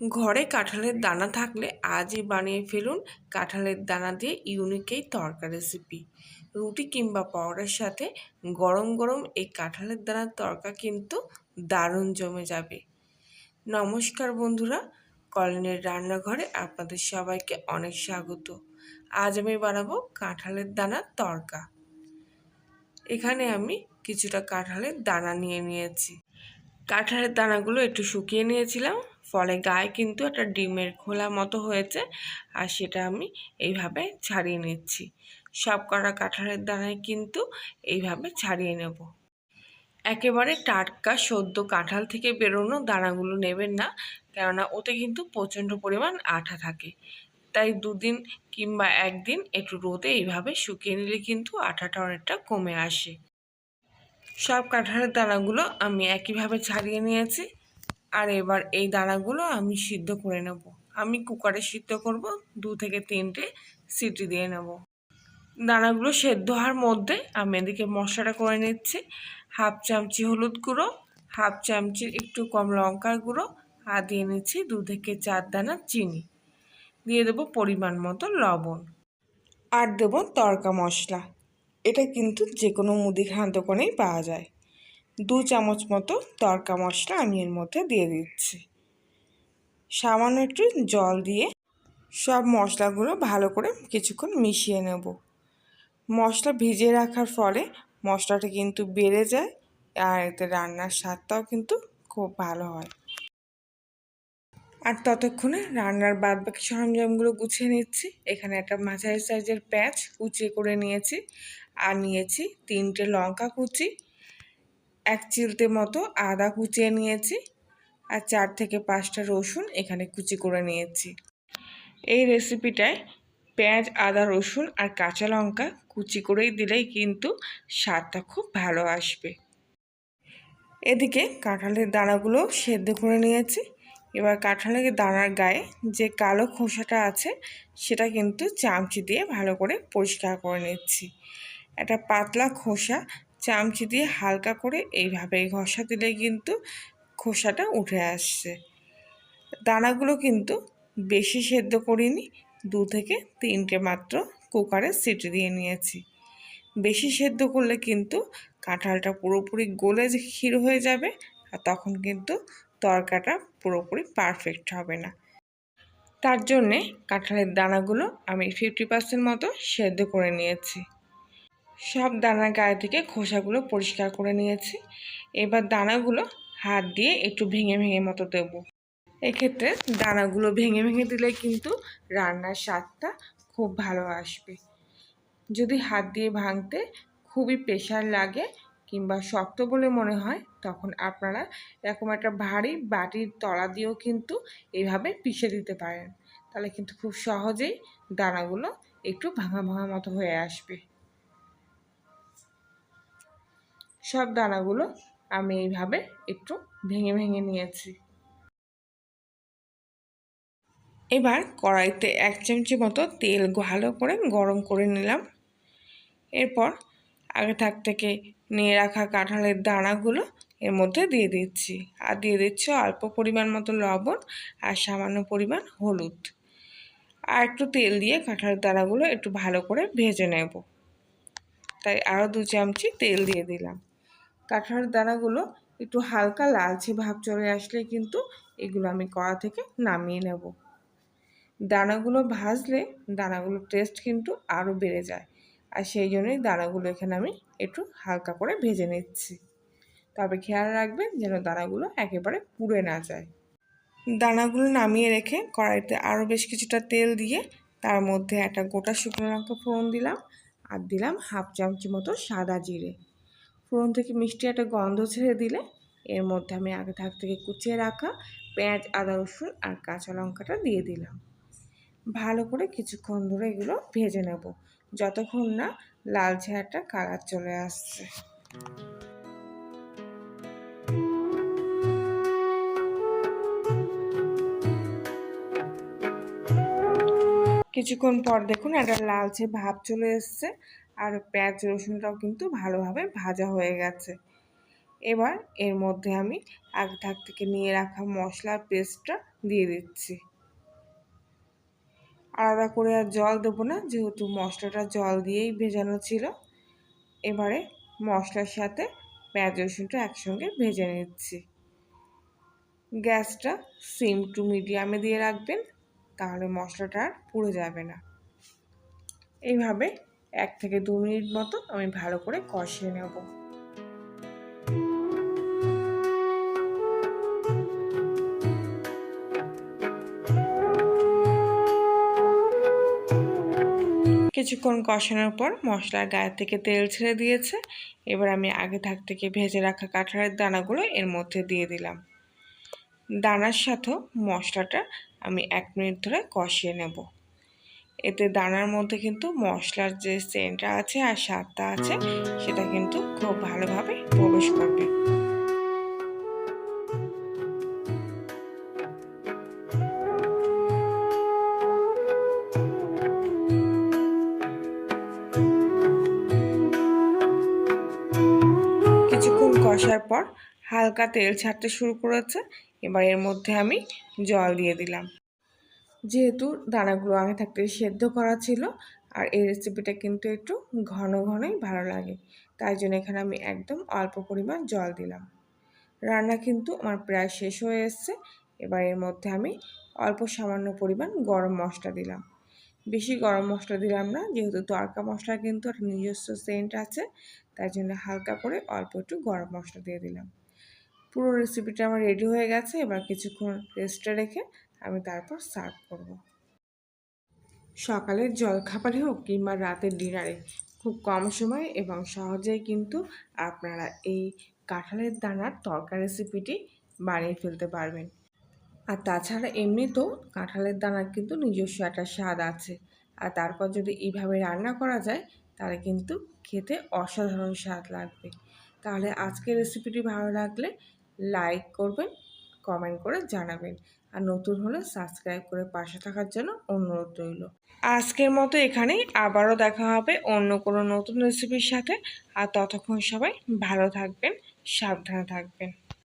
ঘরে কাঁঠালের দানা থাকলে আজই বানিয়ে ফেলুন কাঁঠালের দানা দিয়ে ইউনিক এই তড়কা রেসিপি। রুটি কিংবা পরোটার সাথে গরম গরম এই কাঁঠালের দানার তড়কা কিন্তু দারুণ জমে যাবে। নমস্কার বন্ধুরা, কলিনের রান্নাঘরে আপনাদের সবাইকে অনেক স্বাগত। আজ আমি বানাবো কাঁঠালের দানার তড়কা। এখানে আমি কিছুটা কাঁঠালের দানা নিয়ে নিয়েছি। কাঁঠালের দানাগুলো একটু শুকিয়ে নিয়েছিলাম, ফলে গায়ে কিন্তু একটা ডিমের খোলা মতো হয়েছে, আর সেটা আমি এইভাবে ছাড়িয়ে নিচ্ছি। সব কটা কাঁঠালের দানায় কিন্তু এইভাবে ছাড়িয়ে নেব। একেবারে টাটকা সদ্য কাঁঠাল থেকে বেরোনো দানাগুলো নেবেন না, কেননা ওতে কিন্তু প্রচণ্ড পরিমাণ আঠা থাকে। তাই দুদিন কিংবা একদিন একটু রোদে এইভাবে শুকিয়ে নিলে কিন্তু আঠাটা অনেকটা কমে আসে। সব কাঁঠালের দানাগুলো আমি একইভাবে ছাড়িয়ে নিয়েছি, আর এবার এই দানাগুলো আমি সিদ্ধ করে নেব। আমি কুকারে সিদ্ধ করব, 2 থেকে 3টে সিটি দিয়ে নেব। দানাগুলো সেদ্ধ হওয়ার মধ্যে আমি এদিকে মশলাটা করে নিচ্ছি। হাফ চামচি হলুদ গুঁড়ো, হাফ চামচির একটু কম লঙ্কার গুঁড়ো, আর দিয়ে নিচ্ছি 2 থেকে 4 দানা চিনি, দিয়ে দেবো পরিমাণ মতো লবণ, আর দেবো তড়কা মশলা। এটা কিন্তু যে কোনো মুদিখানা দোকানেই পাওয়া যায়। 2 চামচ মতো তড়কা মশলা আমি এর মধ্যে দিয়ে দিচ্ছি। সামান্য একটু জল দিয়ে সব মশলাগুলো ভালো করে কিছুক্ষণ মিশিয়ে নেব। মশলা ভিজিয়ে রাখার ফলে মশলাটা কিন্তু বেড়ে যায়, আর এতে রান্নার স্বাদটাও কিন্তু খুব ভালো হয়। আর ততক্ষণে রান্নার বাদবাকি সরঞ্জামগুলো গুছিয়ে নিচ্ছি। এখানে একটা মাঝারি সাইজের পেঁয়াজ কুচিয়ে করে নিয়েছি, আর নিয়েছি 3টে লঙ্কা কুচি, 1 চিলতে মতো আদা কুচিয়ে নিয়েছি, আর 4 থেকে 5টা রসুন এখানে কুচি করে নিয়েছি। এই রেসিপিটায় পেঁয়াজ, আদা, রসুন আর কাঁচা লঙ্কা কুচি করেই দিলেই কিন্তু স্বাদটা খুব ভালো আসবে। এদিকে কাঁঠালের দানাগুলো সেদ্ধ করে নিয়েছি। এবার কাঁঠালের দানার গায়ে যে কালো খোসাটা আছে সেটা কিন্তু চামচি দিয়ে ভালো করে পরিষ্কার করে নিচ্ছি। একটা পাতলা খোসা চামচি দিয়ে হালকা করে এইভাবে ঘষা দিলে কিন্তু খোসাটা উঠে আসছে। দানাগুলো কিন্তু বেশি সেদ্ধ করিনি, 2 থেকে 3টে মাত্র কুকারে সিটি দিয়ে নিয়েছি। বেশি সেদ্ধ করলে কিন্তু কাঁঠালটা পুরোপুরি গলে ক্ষীর হয়ে যাবে, আর তখন কিন্তু তরকাটা পুরোপুরি পারফেক্ট হবে না। তার জন্যে কাঁঠালের দানাগুলো আমি 50% মতো সেদ্ধ করে নিয়েছি। সব দানার গায়ে থেকে খোসাগুলো পরিষ্কার করে নিয়েছি। এবার দানাগুলো হাত দিয়ে একটু ভেঙে ভেঙে মতো দেবো। এক্ষেত্রে দানাগুলো ভেঙে ভেঙে দিলে কিন্তু রান্নার স্বাদটা খুব ভালো আসবে। যদি হাত দিয়ে ভাঙতে খুবই প্রেশার লাগে কিংবা শক্ত বলে মনে হয়, তখন আপনারা এরকম একটা ভারী বাটির তলা দিয়েও কিন্তু এইভাবে পিষে দিতে পারেন। তাহলে কিন্তু খুব সহজেই দানাগুলো একটু ভাঙা ভাঙা মতো হয়ে আসবে। সব দানাগুলো আমি এইভাবে একটু ভেঙে ভেঙে নিয়েছি। এবার কড়াইতে 1 চামচি মতো তেল ভালো করে গরম করে নিলাম। এরপর আগে থেকে নিয়ে রাখা কাঁঠালের দানাগুলো এর মধ্যে দিয়ে দিচ্ছি, আর দিয়ে দিচ্ছি অল্প পরিমাণ মতো লবণ আর সামান্য পরিমাণ হলুদ। আর একটু তেল দিয়ে কাঁঠালের দানাগুলো একটু ভালো করে ভেজে নেব, তাই আরও 2 চামচি তেল দিয়ে দিলাম। কাঁঠালের দানাগুলো একটু হালকা লালচে ভাব চলে আসলে কিন্তু এগুলো আমি কড়া থেকে নামিয়ে নেব। দানাগুলো ভাজলে দানাগুলোর টেস্ট কিন্তু আরও বেড়ে যায়, আর সেই জন্যই দানাগুলো এখানে আমি একটু হালকা করে ভেজে নিচ্ছি। তবে খেয়াল রাখবেন যেন দানাগুলো একেবারে পুড়ে না যায়। দানাগুলো নামিয়ে রেখে কড়াইতে আরও বেশ কিছুটা তেল দিয়ে তার মধ্যে একটা গোটা শুকনো লঙ্কা ফোড়ন দিলাম, আর দিলাম হাফ চামচি মতো সাদা জিরে। ফোড়ন থেকে মিষ্টি একটা গন্ধ ছেড়ে দিলে এর মধ্যে আমি আগে থেকে কুচিয়ে রাখা পেঁয়াজ, আদা, রসুন আর কাঁচা লঙ্কাটা দিয়ে দিলাম। ভালো করে কিছুক্ষণ ধরে এগুলো ভেজে নেব, যতক্ষণ না লালচে একটা কালার চলে আসছে। কিছুক্ষণ পর দেখুন একটা লালচে ভাব চলে এসছে, আর পেঁয়াজ রসুনটাও কিন্তু ভালোভাবে ভাজা হয়ে গেছে। এবার এর মধ্যে আমি আগে থাক থেকে নিয়ে রাখা মশলার পেস্টটা দিয়ে দিচ্ছি। আলাদা করে আর জল দেবো না, যেহেতু মশলাটা জল দিয়েই ভেজানো ছিল। এবারে মশলার সাথে পেঁয়াজ রসুনটা একসঙ্গে ভেজে নিচ্ছি। গ্যাসটা সিম টু মিডিয়ামে দিয়ে রাখবেন, তাহলে মশলাটা আর পুড়ে যাবে না। এইভাবে 1 থেকে 2 মিনিট মতো আমি ভালো করে কষিয়ে নেব। কিছুক্ষণ কষানোর পর মশলার গায়ে থেকে তেল ছেড়ে দিয়েছে। এবার আমি আগে থাক থেকে ভেজে রাখা কাঁঠালের দানাগুলো এর মধ্যে দিয়ে দিলাম। দানার সাথেও মশলাটা আমি 1 মিনিট ধরে কষিয়ে নেব। এতে দানার মধ্যে কিন্তু মশলার যে সেন্টটা আছে আর স্বাদটা আছে সেটা কিন্তু খুব ভালোভাবে প্রবেশ করবে। কিছুক্ষণ কষার পর হালকা তেল ছাড়তে শুরু করেছে। এবার এর মধ্যে আমি জল দিয়ে দিলাম। যেহেতু দানাগুলো আগে থাকতে সেদ্ধ করা ছিল, আর এই রেসিপিটা কিন্তু একটু ঘন ঘনই ভালো লাগে, তাই জন্য এখানে আমি একদম অল্প পরিমাণ জল দিলাম। রান্না কিন্তু আমার প্রায় শেষ হয়ে এসছে। এবার এর মধ্যে আমি অল্প সামান্য পরিমাণ গরম মশলা দিলাম। বেশি গরম মশলা দিলাম না, যেহেতু তড়কা মশলা কিন্তু একটা নিজস্ব সেন্ট আছে, তাই জন্য হালকা করে অল্প একটু গরম মশলা দিয়ে দিলাম। পুরো রেসিপিটা আমার রেডি হয়ে গেছে। এবার কিছুক্ষণ রেস্টে রেখে আমি তারপর সার্ভ করব। সকালের জলখাবারে হোক কিংবা রাতের ডিনারে খুব কম সময়ে এবং সহজেই কিন্তু আপনারা এই কাঁঠালের দানার তড়কা রেসিপিটি বানিয়ে ফেলতে পারবেন। আর তাছাড়া এমনিতেও কাঁঠালের দানার কিন্তু নিজস্ব একটা স্বাদ আছে, আর তারপর যদি এইভাবে রান্না করা যায় তাহলে কিন্তু খেতে অসাধারণ স্বাদ লাগবে। তাহলে আজকের রেসিপিটি ভালো লাগলে লাইক করবেন, কমেন্ট করে জানাবেন, আর নতুন হলে সাবস্ক্রাইব করে পাশে থাকার জন্য অনুরোধ রইল। আজকের মতো এখানেই, আবারও দেখা হবে অন্য কোনো নতুন রেসিপির সাথে। আর ততক্ষণ সবাই ভালো থাকবেন, সাবধানে থাকবেন।